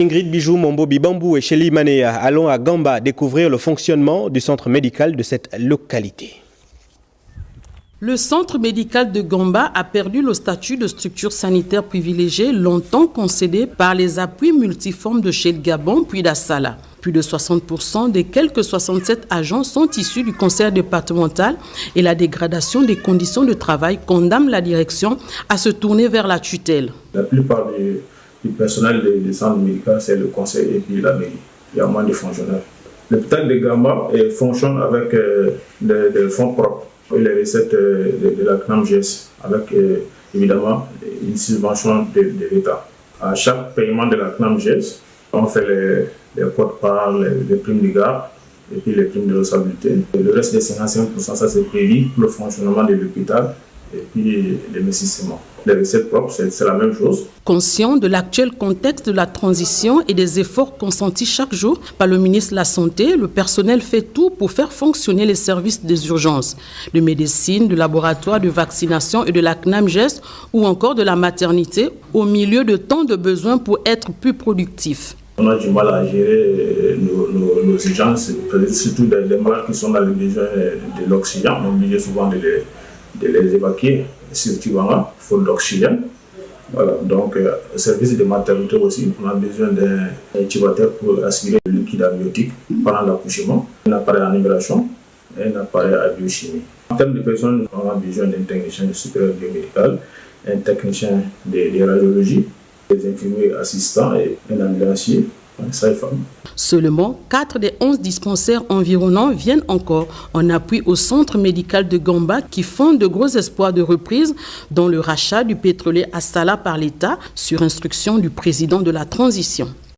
Ingrid Bijou, Mombo Bibambou et Shelly Manea allons à Gamba découvrir le fonctionnement du centre médical de cette localité. Le centre médical de Gamba a perdu le statut de structure sanitaire privilégiée longtemps concédé par les appuis multiformes de Shell Gabon puis d'Assala. Plus de 60% des quelques 67 agents sont issus du conseil départemental et la dégradation des conditions de travail condamne la direction à se tourner vers la tutelle. La plupart du personnel des centres médicaux, c'est le conseil et puis la mairie. Il y a moins de fonctionnaires. L'hôpital de Gamba fonctionne avec des fonds propres et les recettes de la CNAMGS avec évidemment une subvention de l'État. À chaque paiement de la CNAMGS, on fait les quotes-parts, les primes de garde et puis les primes de responsabilité. Le reste des 55%, ça c'est prévu pour le fonctionnement de l'hôpital et puis l'investissement. Les recettes propres, c'est la même chose. Conscient de l'actuel contexte de la transition et des efforts consentis chaque jour par le ministre de la Santé, le personnel fait tout pour faire fonctionner les services des urgences, de médecine, de laboratoire, de vaccination et de la CNAMGS ou encore de la maternité au milieu de tant de besoins pour être plus productifs. On a du mal à gérer nos urgences, surtout les malades qui sont dans le besoin de l'oxygène. On est obligé souvent de les évacuer, surtout en faute d'oxygène. Voilà. Donc, au service de maternité aussi, on a besoin d'un intubateur pour aspirer le liquide amniotique pendant l'accouchement, un appareil en vibration et un appareil à biochimie. En termes de personnes, on a besoin d'un technicien de supérieur biomédical, un technicien de radiologie, des infirmiers assistants et un ambulancier. Seulement 4 des 11 dispensaires environnants viennent encore en appui au centre médical de Gamba qui font de gros espoirs de reprise dont le rachat du pétrolier Assala par l'État sur instruction du président de la transition.